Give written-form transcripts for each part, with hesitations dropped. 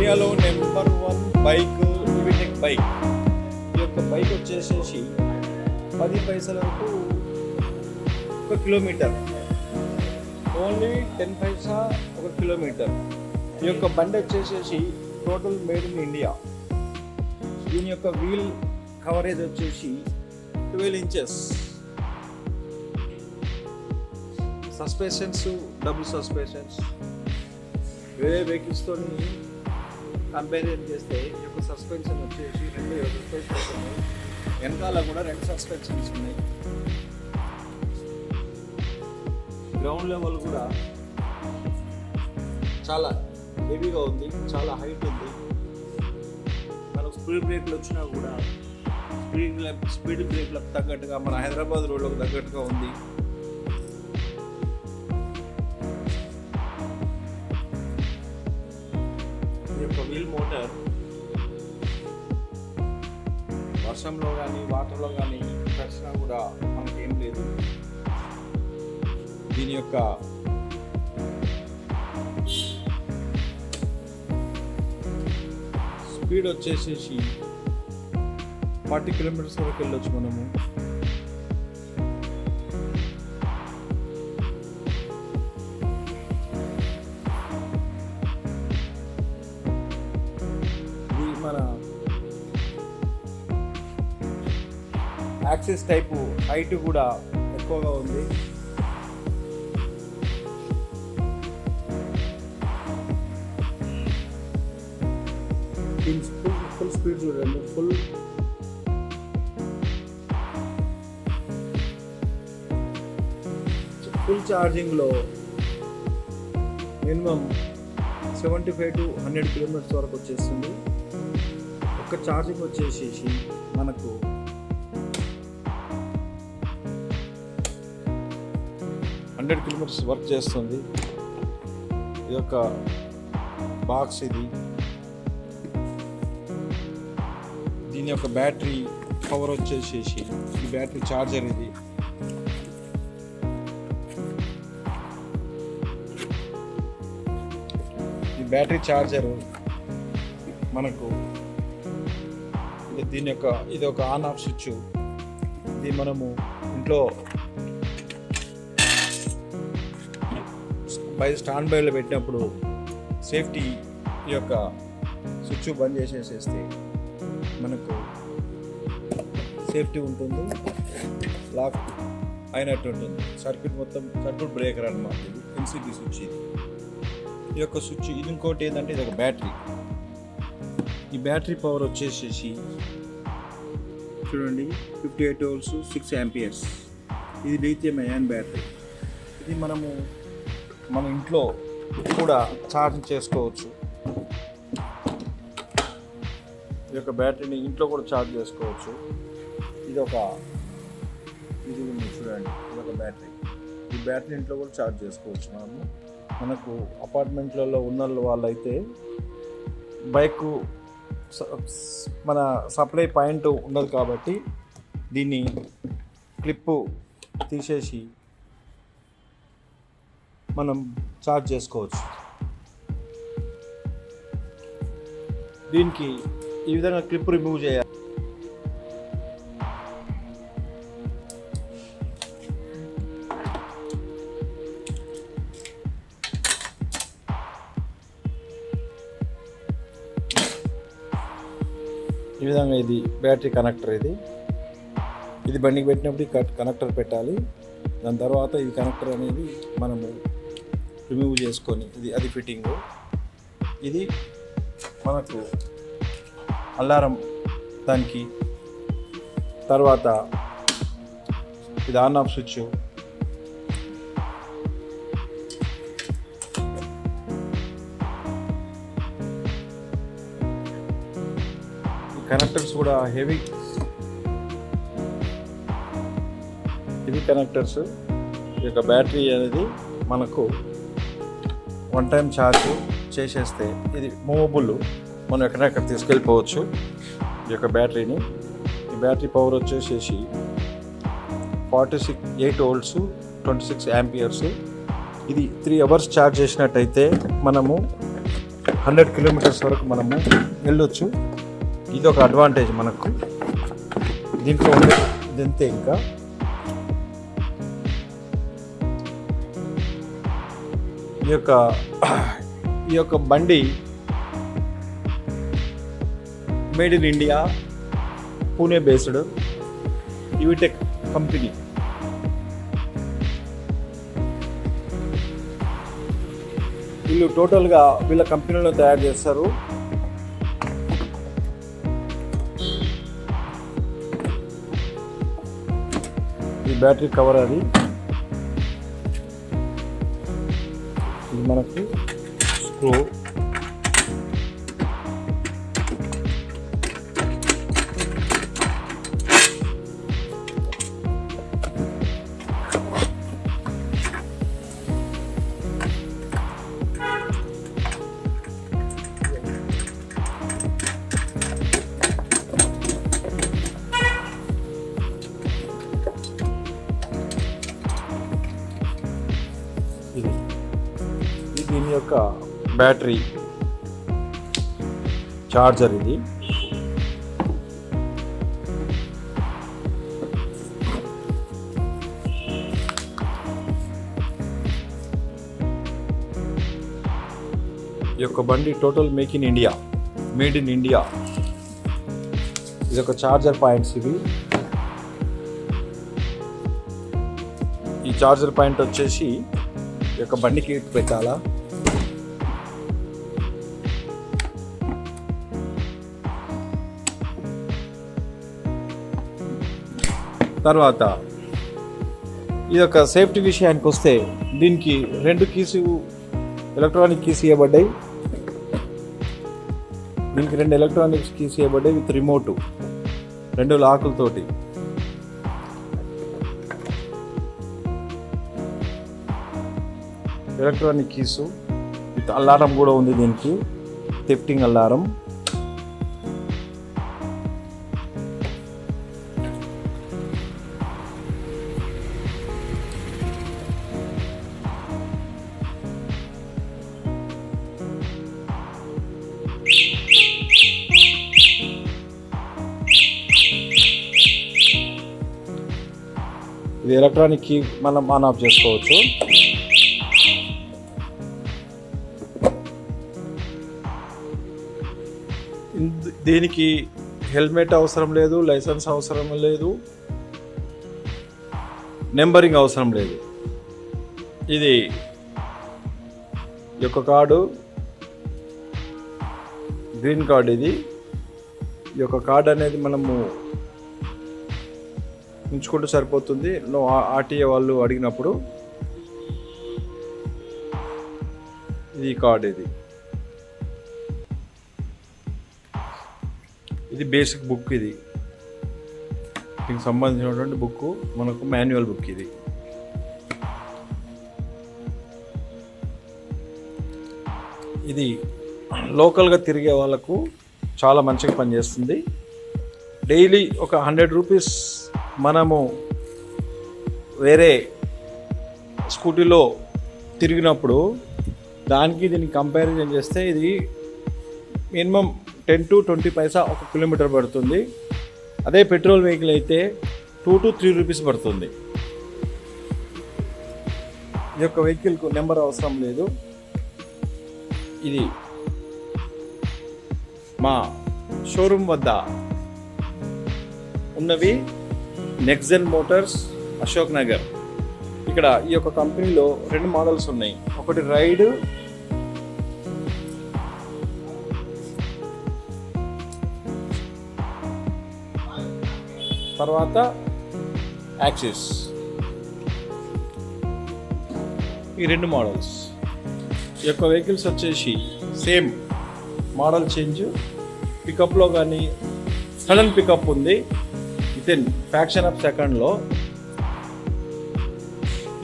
ఇండియాలో number 1 bike ఈవీటెక్ bike. ఈ యొక్క బైక్ వచ్చేసేసి 10 పైసలకు 1 కిలోమీటర్, ఓన్లీ 10 పైసా 1 కిలోమీటర్. ఈ యొక్క బండి వచ్చేసేసి టోటల్ మేడ్ ఇన్ ఇండియా. దీని యొక్క వీల్ కవరేజ్ వచ్చేసి 12 ఇంచెస్. Suspensions double suspensions. వేరే వెహికల్స్తో కంపారిజన్ చేస్తే ఈ యొక్క సస్పెన్షన్ వచ్చేసి 2 సస్పెన్షన్స్ ఉన్నాయి. వెనకాల కూడా 2 సస్పెన్షన్స్ ఉన్నాయి. గ్రౌండ్ లెవెల్ కూడా చాలా హెవీగా ఉంది, చాలా హైట్ ఉంది. మనకు స్పీడ్ బ్రేక్లు వచ్చినా కూడా స్పీడ్ బ్రేక్లకు తగ్గట్టుగా మన హైదరాబాద్ రోడ్లకు తగ్గట్టుగా ఉంది. ఈ యొక్క వీల్ మోటార్ వర్షంలో కానీ వాటర్లో కానీ తడిచినా కూడా మనకేం లేదు. దీని యొక్క స్పీడ్ వచ్చేసేసి 40 కిలోమీటర్స్ వరకు వెళ్ళొచ్చు మనము. ఇది మన యాక్సిస్ టైపు హైట్ కూడా ఎక్కువగా ఉంది. ఫుల్ స్పీడ్ చూడండి. ఫుల్ ఛార్జింగ్లో మినిమం 75 to 100 కిలోమీటర్స్ వరకు వచ్చేస్తుంది. ఒక్క ఛార్జింగ్ వచ్చేసేసి మనకు 100 కిలోమీటర్స్ వర్క్ చేస్తుంది. ఇది ఒక బాక్స్. దీని యొక్క బ్యాటరీ పవర్ వచ్చేసేసి ఈ బ్యాటరీ ఛార్జర్. ఈ బ్యాటరీ ఛార్జర్ మనకు ఇది ఒక ఆన్ ఆఫ్ స్విచ్. ఇది మనము ఇంట్లో స్టాండ్ బైలో పెట్టినప్పుడు సేఫ్టీ ఈ యొక్క స్విచ్ బంద్ చేసేసేస్తే మనకు సేఫ్టీ ఉంటుంది, లాక్ అయినట్టు ఉంటుంది. సర్క్యూట్ బ్రేకర్ అన్నమాట. ఇది ఎన్సిబి స్విచ్. ఈ యొక్క స్విచ్. ఇది ఇంకోటి ఏంటంటే ఇది ఒక బ్యాటరీ. ఈ బ్యాటరీ పవర్ వచ్చేసేసి చూడండి 58 volts 6 amperes. ఇది లిథియం అయాన్ బ్యాటరీ. ఇది మన ఇంట్లో కూడా ఛార్జ్ చేసుకోవచ్చు. ఈ యొక్క బ్యాటరీని ఇంట్లో కూడా ఛార్జ్ చేసుకోవచ్చు. ఇది ఉంది చూడండి. ఇది ఒక బ్యాటరీ. ఈ బ్యాటరీ ఇంట్లో కూడా ఛార్జ్ చేసుకోవచ్చు. మనకు అపార్ట్మెంట్లలో ఉన్న వాళ్ళైతే బైక్ మన సప్లై పాయింట్ ఉండదు కాబట్టి దీన్ని క్లిప్పు తీసేసి మనం ఛార్జ్ చేసుకోవచ్చు. దీనికి ఈ విధంగా క్లిప్ రిమూవ్ చేయాలి. ఈ విధంగా ఇది బ్యాటరీ కనెక్టర్. ఇది బండికి పెట్టినప్పుడు కనెక్టర్ పెట్టాలి. దాని తర్వాత ఈ కనెక్టర్ అనేది మనము రిమూవ్ చేసుకొని అది ఫిట్టింగ్. ఇది మనకు అలారం దానికి. తర్వాత ఇది ఆన్ ఆఫ్ స్విచ్. ఈ కనెక్టర్స్ కూడా హెవీ కనెక్టర్స్. ఈ యొక్క బ్యాటరీ అనేది మనకు 1 time ఛార్జ్ చేసేస్తే ఇది మూవబుల్. మనం ఎక్కడెక్కడ తీసుకెళ్ళిపోవచ్చు ఈ యొక్క బ్యాటరీని. ఈ బ్యాటరీ పవర్ వచ్చేసేసి 8 volts 26 amperes. ఇది 3 hours ఛార్జ్ చేసినట్టయితే మనము 100 కిలోమీటర్స్ వరకు మనము వెళ్ళొచ్చు. ఇది ఒక అడ్వాంటేజ్ మనకు. దీంట్లో ఉండే ఇదంతే. ఇంకా ఈ యొక్క బండి made in India, Pune based యూటెక్ company. వీళ్ళు టోటల్గా వీళ్ళ కంపెనీలో తయారు చేస్తారు. ఈ బ్యాటరీ కవర్ అది. ఇది మనకు స్క్రూ. ఇది దీని యొక్క బ్యాటరీ చార్జర్. ఇది ఈ యొక్క బండి టోటల్ మేడ్ ఇన్ ఇండియా. ఇది ఒక చార్జర్ పాయింట్స్. ఇవి ఈ చార్జర్ పాయింట్ వచ్చేసి ఈ యొక్క బండికి పెట్టాలా. తర్వాత ఈ యొక్క సేఫ్టీ విషయానికి వస్తే దీనికి 2 కీస్, ఎలక్ట్రానిక్ కీస్ ఇవ్వబడ్డాయి. దీనికి 2 ఎలక్ట్రానిక్స్ కీస్ ఇవ్వబడ్డాయి విత్ రిమోట్, 2 లాకులతోటి. ఎలక్ట్రానిక్ కీసు విత్ అలారం కూడా ఉంది దీనికి, థెఫ్టింగ్ అలారం. ఇది ఎలక్ట్రానిక్ కీ మనం ఆన్ ఆఫ్ చేసుకోవచ్చు. దీనికి హెల్మెట్ అవసరం లేదు, లైసెన్స్ అవసరం లేదు, నెంబరింగ్ అవసరం లేదు. ఇది యొక్క కార్డు గ్రీన్ కార్డ్. ఇది ఈ యొక్క కార్డ్ అనేది మనము ఉంచుకుంటూ సరిపోతుంది. ఆర్టీఏ వాళ్ళు అడిగినప్పుడు ఇది కార్డ్. ఇది బేసిక్ బుక్. ఇది దీనికి సంబంధించినటువంటి బుక్, మనకు మాన్యువల్ బుక్. ఇది లోకల్గా తిరిగే వాళ్ళకు చాలా మంచిగా పనిచేస్తుంది. డైలీ ఒక 100 రూపీస్ మనము వేరే స్కూటీలో తిరిగినప్పుడు దానికి దీనికి కంపారిజన్ చేస్తే ఇది మినిమం 10 to 20 పైసా 1 కిలోమీటర్ పడుతుంది. అదే పెట్రోల్ వెహికల్ అయితే 2 to 3 రూపీస్ పడుతుంది. ఈ యొక్క వెహికల్కు నెంబర్ అవసరం లేదు. ఇది మా షోరూమ్ వద్ద ఉన్నవి నెక్సన్ మోటార్స్, అశోక్ నగర్. ఇక్కడ ఈ యొక్క కంపెనీలో 2 మోడల్స్ ఉన్నాయి. ఒకటి రైడ్, తర్వాత యాక్సిస్. ఈ 2 మోడల్స్. ఈ యొక్క వెహికల్స్ వచ్చేసి సేమ్ మోడల్ చేంజ్, పికప్లో కానీ సడన్ పికప్ ఉంది. వితిన్ ఫ్రాక్షన్ ఆఫ్ సెకండ్లో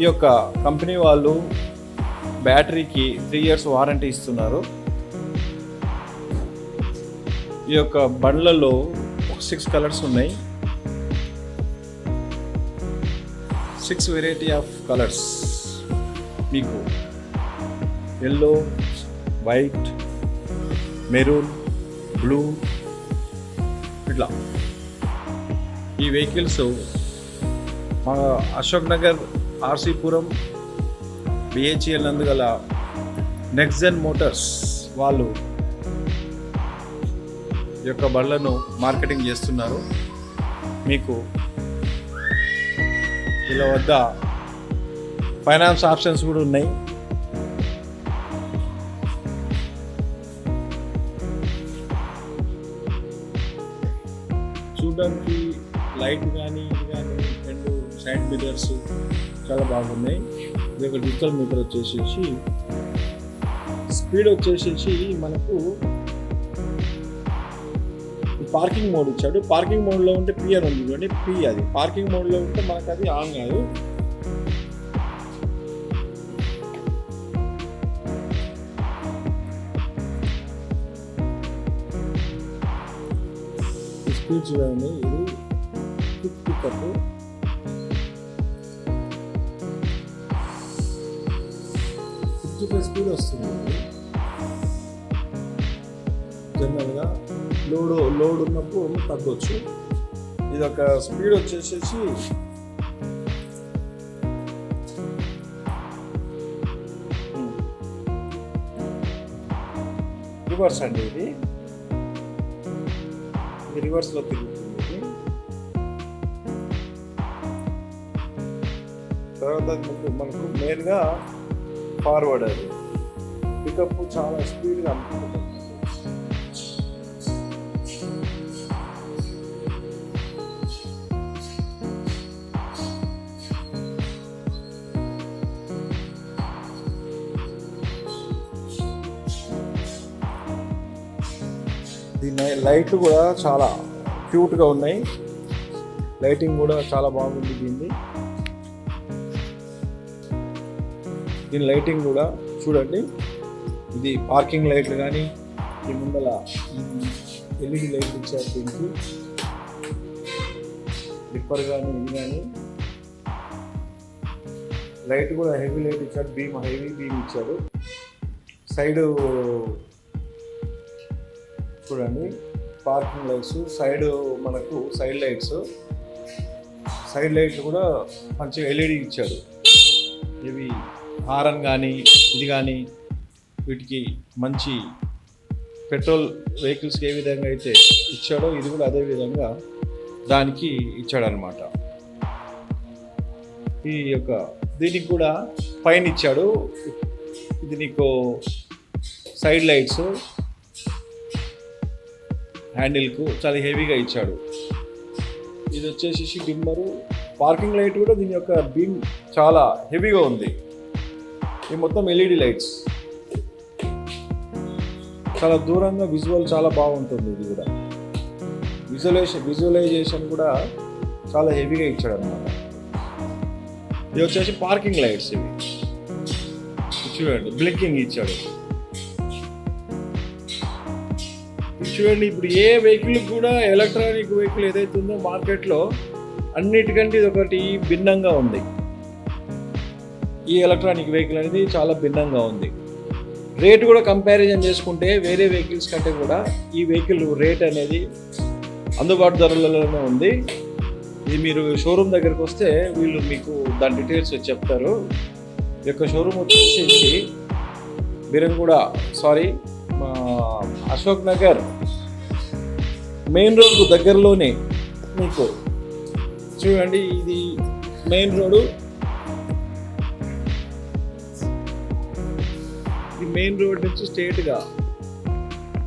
ఈ యొక్క కంపెనీ వాళ్ళు బ్యాటరీకి 3 years వారంటీ ఇస్తున్నారు. ఈ యొక్క బండ్లలో 6 కలర్స్ ఉన్నాయి. 6 వెరైటీ ఆఫ్ కలర్స్ మీకు ఎల్లో, వైట్, మెరూన్, బ్లూ ఇట్లా ఈ వెహికల్స్ మా అశోక్ నగర్, ఆర్సీపురం, బిహెచ్ఎల్ నందుగల నెక్సన్ మోటార్స్ వాళ్ళు ఈ యొక్క బళ్ళను మార్కెటింగ్ చేస్తున్నారు. మీకు వీళ్ళ వద్ద ఫైనాన్స్ ఆప్షన్స్ కూడా ఉన్నాయి. చూడడానికి లైట్ కానీ ఇది కానీ రెండు సైడ్ మిరర్స్ చాలా బాగున్నాయి. ఇది ఒక డిజిటల్ మీటర్ వచ్చేసేసి స్పీడ్ వచ్చేసేసి మనకు పార్కింగ్ మోడ్ ఇచ్చాడు. పార్కింగ్ మోడ్లో ఉంటే పి అని ఉంది చూడండి, పి అది పార్కింగ్ మోడ్లో ఉంటే మనకు అది ఆన్ కాదు. స్పీడ్ చూడండి, ఇది క్విక్ పికప్, స్పీడ్ వస్తుంది. జనరల్గా లోడ్ ఉన్నప్పుడు తగ్గొచ్చు. ఇది ఒక స్పీడ్ వచ్చేసేసి రివర్స్ అండి. ఇది రివర్స్లో తిరుగుతుంది. తర్వాత మనకు మెయిన్గా ఫార్వర్డ్, అది పికప్ చాలా స్పీడ్గా అనుకుంటుంది. దీని లైట్లు కూడా చాలా క్యూట్గా ఉన్నాయి. లైటింగ్ కూడా చాలా బాగుంది. దీని లైటింగ్ కూడా చూడండి. ఇది పార్కింగ్ లైట్లు కానీ, ఈ ముందల ఎల్ఈడి లైట్ ఇచ్చారు. దీనికి డిప్పర్ కానీ ఇది కానీ లైట్ కూడా హెవీ లైట్ ఇచ్చాడు. హెవీ బీమ్ ఇచ్చాడు. సైడ్ చూడండి పార్కింగ్ లైట్స్, సైడ్ మనకు సైడ్ లైట్లు కూడా మంచిగా ఎల్ఈడి ఇచ్చాడు. ఇవి హారన్ కానీ ఇది కానీ వీటికి మంచి పెట్రోల్ వెహికల్స్కి ఏ విధంగా అయితే ఇచ్చాడో ఇది కూడా అదే విధంగా దానికి ఇచ్చాడనమాట. ఈ యొక్క దీనికి కూడా పైన ఇచ్చాడు. ఇది నీకు సైడ్ లైట్స్ హ్యాండిల్కు చాలా హెవీగా ఇచ్చాడు. ఇది వచ్చేసి డిమ్మరు, పార్కింగ్ లైట్ కూడా దీని యొక్క బీమ్ చాలా హెవీగా ఉంది. ఇది మొత్తం ఎల్ఈడి లైట్స్, చాలా దూరంగా విజువల్ చాలా బాగుంటుంది. ఇది కూడా విజువలైజేషన్ కూడా చాలా హెవీగా ఇచ్చాడు అనమాట. ఇది వచ్చేసి పార్కింగ్ లైట్స్, ఇవి చూడండి బ్లింకింగ్ ఇచ్చాడు. చూడండి, ఇప్పుడు ఏ వెహికల్ కూడా ఎలక్ట్రానిక్ వెహికల్ ఏదైతే ఉందో మార్కెట్లో అన్నిటికంటే ఇది ఒకటి భిన్నంగా ఉంది. ఈ ఎలక్ట్రానిక్ వెహికల్ అనేది చాలా భిన్నంగా ఉంది. రేటు కూడా కంపారిజన్ చేసుకుంటే వేరే వెహికల్స్ కంటే కూడా ఈ వెహికల్ రేట్ అనేది అందుబాటు ధరలలోనే ఉంది. ఇది మీరు షోరూమ్ దగ్గరికి వస్తే వీళ్ళు మీకు దాని డీటెయిల్స్ చెప్తారు. ఈ యొక్క షోరూమ్ వచ్చేసి మా అశోక్ నగర్ మెయిన్ రోడ్కు దగ్గరలోనే మీకు చూడండి. ఇది మెయిన్ రోడ్డు. ఈ మెయిన్ రోడ్ నుంచి స్ట్రేట్గా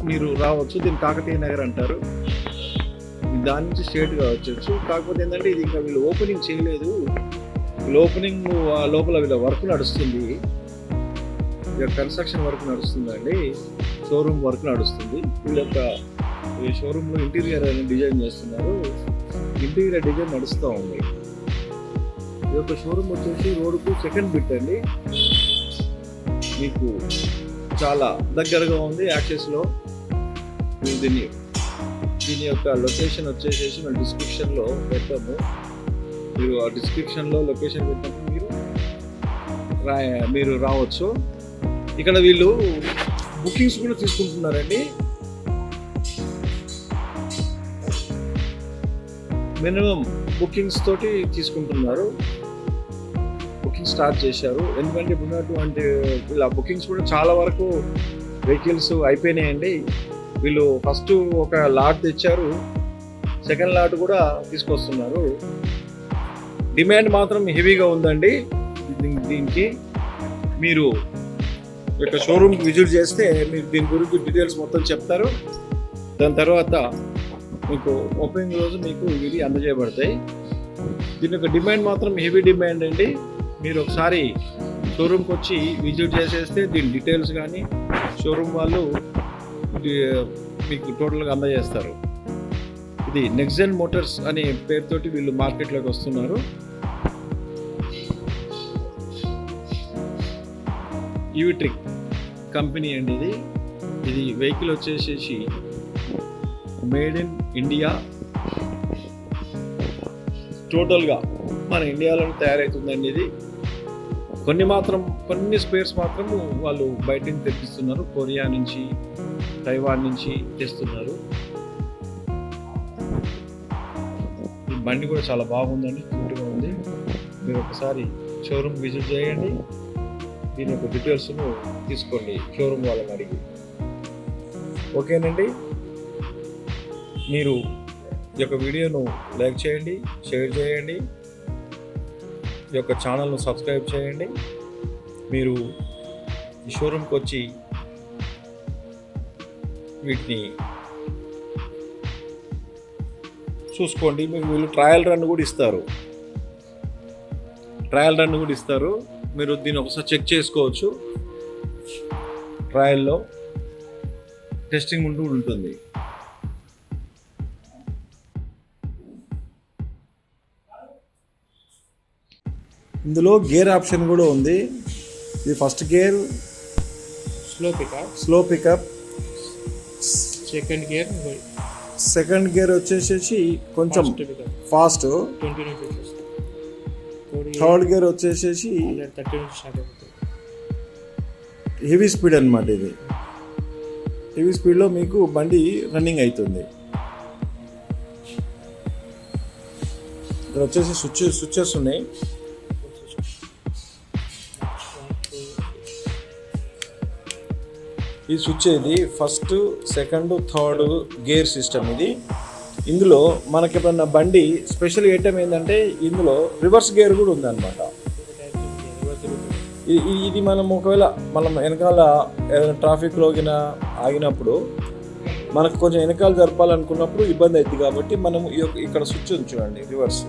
మీరు రావచ్చు. దీన్ని కాకతీయ నగర్ అంటారు. దాని నుంచి స్ట్రేట్గా వచ్చచ్చు. కాకపోతే ఏంటంటే ఇది ఇంకా వీళ్ళు ఓపెనింగ్ చేయలేదు. ఓపెనింగ్ లోపల వీళ్ళ వర్క్ నడుస్తుంది. కన్స్ట్రక్షన్ వర్క్ నడుస్తుందండి. షోరూమ్ వర్క్ నడుస్తుంది. వీళ్ళ యొక్క షోరూంలో ఇంటీరియర్ డిజైన్ చేస్తున్నారు. ఇంటీరియర్ డిజైన్ నడుస్తూ ఉంది. ఈ యొక్క షోరూమ్ వచ్చేసి రోడ్కు సెకండ్ బిట్ అండి. మీకు చాలా దగ్గరగా ఉంది యాక్సెస్లో. దీని యొక్క లొకేషన్ వచ్చేసేసి మనం డిస్క్రిప్షన్లో పెడతాము. మీరు ఆ డిస్క్రిప్షన్లో లొకేషన్ పెట్టినప్పుడు మీరు రావచ్చు. ఇక్కడ వీళ్ళు బుకింగ్స్ కూడా తీసుకుంటున్నారండి. మినిమం బుకింగ్స్ తోటి తీసుకుంటున్నారు, బుకింగ్ స్టార్ట్ చేశారు. ఎందుకంటే ఇప్పుడున్నటువంటి ఇలా బుకింగ్స్ కూడా చాలా వరకు వెహికల్స్ అయిపోయినాయండి. వీళ్ళు ఫస్ట్ ఒక లాట్ తెచ్చారు, సెకండ్ లాట్ కూడా తీసుకొస్తున్నారు. డిమాండ్ మాత్రం హెవీగా ఉందండి దీనికి. మీరు యొక్క షోరూమ్ విజిట్ చేస్తే మీరు దీని గురించి డీటెయిల్స్ మొత్తం చెప్తారు. దాని తర్వాత మీకు ఓపెనింగ్ రోజు మీకు ఇవి అందజేయబడతాయి. దీని యొక్క డిమాండ్ మాత్రం హెవీ డిమాండ్ అండి. మీరు ఒకసారి షోరూమ్కి వచ్చి విజిట్ చేసేస్తే దీని డీటెయిల్స్ కానీ షోరూమ్ వాళ్ళు మీకు టోటల్గా అందజేస్తారు. ఇది నెక్సన్ మోటార్స్ అనే పేరుతోటి వీళ్ళు మార్కెట్లోకి వస్తున్నారు. ఈవిట్రిక్ కంపెనీ అండి ఇది వెహికల్ వచ్చేసేసి మేడ్ ఇన్ ఇండియా, టోటల్గా మన ఇండియాలోనే తయారవుతుందండి. ఇది కొన్ని స్పేర్స్ మాత్రము వాళ్ళు బయట నుంచి తెప్పిస్తున్నారు, కొరియా నుంచి తైవాన్ నుంచి తెస్తున్నారు. ఈ బండి కూడా చాలా బాగుందండి, క్యూట్గా ఉంది. మీరు ఒకసారి షోరూమ్ విజిట్ చేయండి, దీని యొక్క డీటెయిల్స్ను తీసుకోండి షోరూమ్ వాళ్ళని అడిగి. ఓకేనండి, మీరు ఈ యొక్క వీడియోను లైక్ చేయండి, షేర్ చేయండి, ఈ యొక్క ఛానల్ను సబ్స్క్రైబ్ చేయండి. మీరు ఈ షోరూమ్కి వచ్చి వీటిని చూసుకోండి. మీకు వీళ్ళు ట్రయల్ రన్ కూడా ఇస్తారు. మీరు దీన్ని ఒకసారి చెక్ చేసుకోవచ్చు. ట్రయల్లో టెస్టింగ్ ఉంటుంది. ఇందులో గేర్ ఆప్షన్ కూడా ఉంది. ఇది first gear slow pickup, second gear వచ్చేసేసి కొంచెం ఫాస్ట్, థర్డ్ గేర్ వచ్చేసేసి హెవీ స్పీడ్ అన్నమాట. ఇది హెవీ స్పీడ్లో మీకు బండి రన్నింగ్ అవుతుంది. ఇక్కడ వచ్చేసి స్విచ్చెస్ ఉన్నాయి. ఈ స్విచ్ ఇది first, second, third gear system ఇది. ఇందులో మనకి ఎప్పుడన్నా బండి స్పెషల్ ఐటమ్ ఏంటంటే ఇందులో రివర్స్ గేర్ కూడా ఉందన్నమాట. ఇది మనం ఒకవేళ వెనకాల ఏదైనా ట్రాఫిక్లో ఆగినప్పుడు మనకు కొంచెం వెనకాల జరపాలనుకున్నప్పుడు ఇబ్బంది అవుతుంది. కాబట్టి మనం ఇక్కడ స్విచ్ ఉంది చూడండి, రివర్స్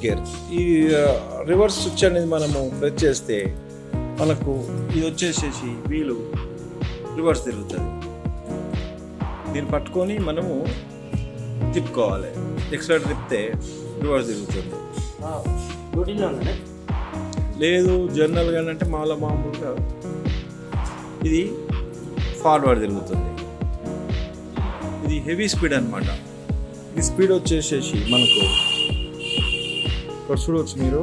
గేర్. ఈ రివర్స్ స్విచ్ అనేది మనము ప్రెస్ చేస్తే మనకు ఇది వచ్చేసేసి వీలు రివర్స్ తిరుగుతుంది. దీన్ని పట్టుకొని మనము తిప్పుకోవాలి. ఎక్సలరేటర్ తిప్పితే రివర్స్ తిరుగుతుంది. లేదు జనరల్గా అంటే మామూలుగా ఇది ఫార్వర్డ్ తిరుగుతుంది. ఇది హెవీ స్పీడ్ అన్నమాట. ఈ స్పీడ్ వచ్చేసేసి మనకు ఇక్కడ చూడవచ్చు మీరు,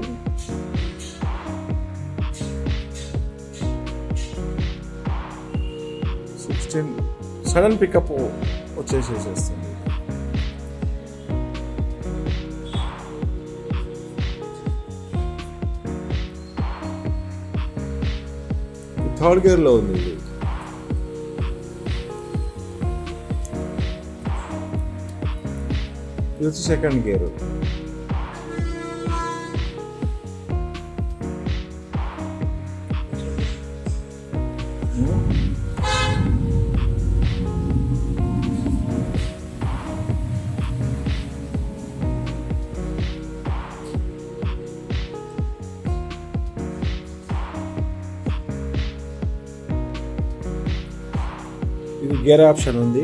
సడన్ పికప్ వచ్చేసేస్తుంది. థర్డ్ గేర్లో ఉంది. ఇది వచ్చి సెకండ్ గేరు. ఇది గేర్ ఆప్షన్ ఉంది.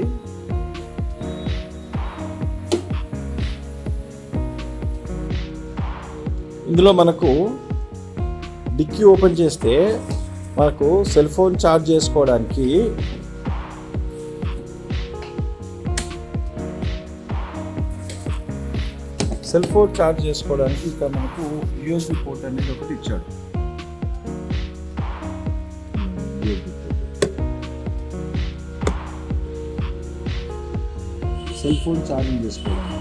ఇందులో మనకు డిక్కీ ఓపెన్ చేస్తే మనకు సెల్ ఫోన్ ఛార్జ్ చేసుకోవడానికి ఇక్కడ మనకు యూఎస్బి పోర్ట్ అనేది ఒకటి ఇచ్చాడు. సెల్ ఫోన్ ఛార్జింగ్ చేసుకోవడానికి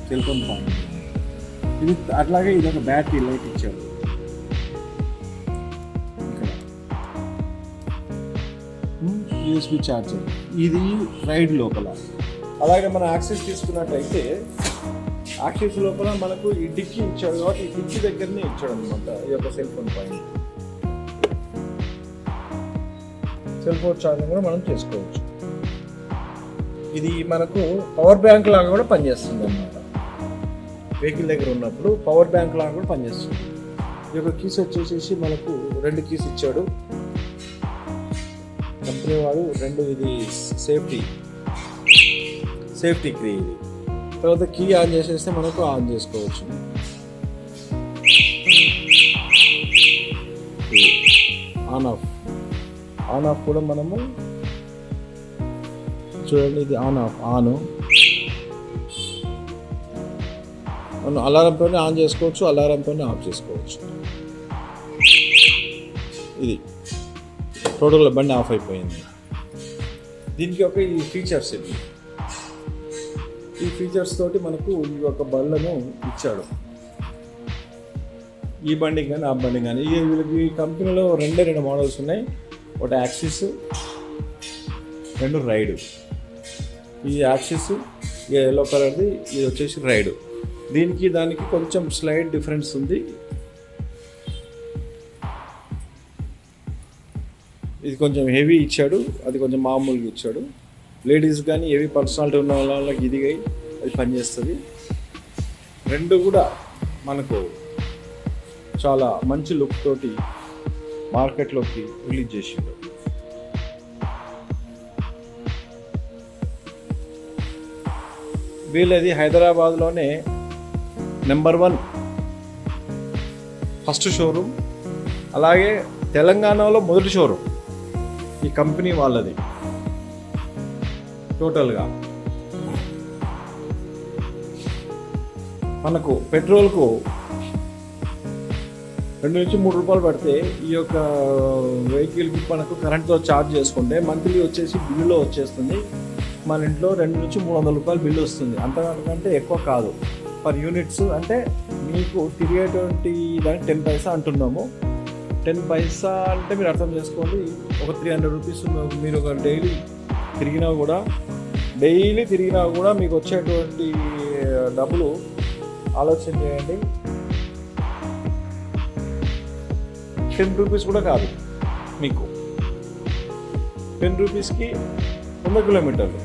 సెల్ ఫోన్ పాయింట్. ఇది అట్లాగే ఇది ఒక బ్యాటరీ లైట్ ఇచ్చాడు ఇక్కడ. యూఎస్బి ఛార్జర్, ఇది రైడ్ లోపల. అలాగే మన యాక్సెస్ తీసుకున్నట్టయితే యాక్సెస్ లోపల మనకు ఈ డిక్కీ ఇచ్చాడు కాబట్టి ఈ డిక్కీ దగ్గరనే ఇచ్చాడు అనమాట ఈ యొక్క cell phone point. Cell phone charging కూడా మనం చేసుకోవచ్చు. ఇది మనకు పవర్ బ్యాంక్ లాగా కూడా పనిచేస్తుంది అన్నమాట. వెహికల్ దగ్గర ఉన్నప్పుడు పవర్ బ్యాంక్ లాగా కూడా పనిచేస్తుంది. ఈ యొక్క కీస్ వచ్చేసి మనకు 2 కీస్ ఇచ్చాడు కంపెనీ వాడు. 2 ఇది సేఫ్టీ కీ. ఇది తర్వాత కీ ఆన్ చేసేస్తే మనకు ఆన్ చేసుకోవచ్చు. ఆన్ ఆఫ్ కూడా మనము చూడండి, ఇది ఆన్ మనం అలారంతోనే ఆన్ చేసుకోవచ్చు, అలారంతోనే ఆఫ్ చేసుకోవచ్చు. ఇది టోటల్గా బండి ఆఫ్ అయిపోయింది. దీనికి ఒక ఈ ఫీచర్స్ ఈ ఫీచర్స్ తోటి మనకు ఈ యొక్క బళ్ళను ఇచ్చాడు. ఈ బండికి కానీ ఆ బండి కానీ ఈ కంపెనీలో 2 మోడల్స్ ఉన్నాయి. ఒకటి యాక్సిస్, 2 రైడ్. ఈ యాక్సిస్ ఎల్లో కలర్ది, ఇది వచ్చేసి రైడ్. దీనికి దానికి కొంచెం స్లైడ్ డిఫరెన్స్ ఉంది. ఇది కొంచెం హెవీ ఇచ్చాడు, అది కొంచెం మామూలుగా ఇచ్చాడు. లేడీస్ కానీ హెవీ పర్సనాలిటీ ఉన్న వాళ్ళకి ఇది అది పనిచేస్తుంది. 2 కూడా మనకు చాలా మంచి లుక్ తోటి మార్కెట్లోకి రిలీజ్ చేసిండు. వీళ్ళది హైదరాబాద్లోనే నెంబర్ 1 ఫస్ట్ షోరూమ్, అలాగే తెలంగాణలో మొదటి షోరూమ్ ఈ కంపెనీ వాళ్ళది. టోటల్గా మనకు పెట్రోల్కు 2 నుంచి 3 రూపాయలు పడితే ఈ యొక్క వెహికల్కి మనకు కరెంట్తో ఛార్జ్ చేసుకుంటే మంత్లీ వచ్చేసి బిల్లులో వచ్చేస్తుంది. మన ఇంట్లో 200 నుంచి 300 రూపాయలు బిల్లు వస్తుంది. అంతకంటే ఎక్కువ కాదు పర్ యూనిట్స్. అంటే మీకు తిరిగేటువంటి దానికి 10 పైసా అంటున్నాము. 10 పైసా అంటే మీరు అర్థం చేసుకోండి, ఒక 300 రూపీస్ మీరు ఒక డైలీ తిరిగినా కూడా మీకు వచ్చేటువంటి డబ్బులు ఆలోచన చేయండి. 10 రూపీస్ కూడా కాదు, మీకు 10 రూపీస్కి 100 కిలోమీటర్లు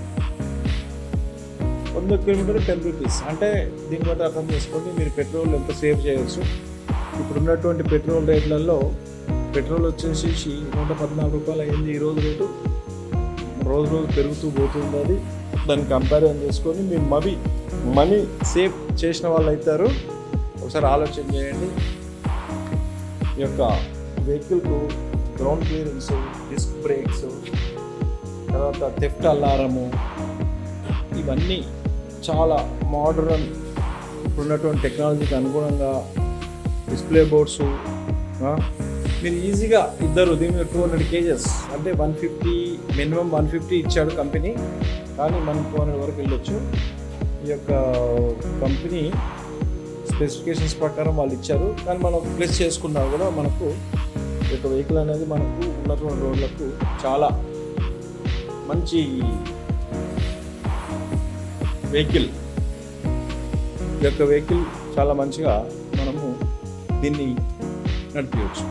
10 రూపీస్. అంటే దీన్ని బట్టి అర్థం చేసుకోండి మీరు పెట్రోల్ ఎంత సేవ్ చేయవచ్చు. ఇప్పుడు ఉన్నటువంటి పెట్రోల్ రేట్లలో పెట్రోల్ వచ్చేసి 114 రూపాయలు అయింది ఈరోజు రేటు. రోజు పెరుగుతూ పోతుంది. అది దాన్ని కంపారిజన్ చేసుకొని మీరు మనీ సేవ్ చేసిన వాళ్ళు అవుతారు. ఒకసారి ఆలోచన చేయండి. ఈ యొక్క వెహికల్కు గ్రౌండ్ క్లియరెన్స్, డిస్క్ బ్రేక్స్, తర్వాత థెఫ్ట్ అలారము, ఇవన్నీ చాలా మోడర్న్ ఇప్పుడున్నటువంటి టెక్నాలజీకి అనుగుణంగా డిస్ప్లే బోర్డ్స్. మీరు ఈజీగా దీని మీద 200 kgs అంటే 150 మినిమం 150 ఇచ్చాడు కంపెనీ, కానీ మనం 200 వరకు వెళ్ళొచ్చు. ఈ యొక్క కంపెనీ స్పెసిఫికేషన్స్ ప్రకారం వాళ్ళు ఇచ్చారు. కానీ మనం ప్లేస్ చేసుకున్నా కూడా మనకు ఈ యొక్క వెహికల్ అనేది మనకు ఉన్నటువంటి రోడ్లకు చాలా మంచి వెహికల్. ఈ యొక్క వెహికల్ చాలా మంచిగా మనము దీన్ని నడిపించవచ్చు.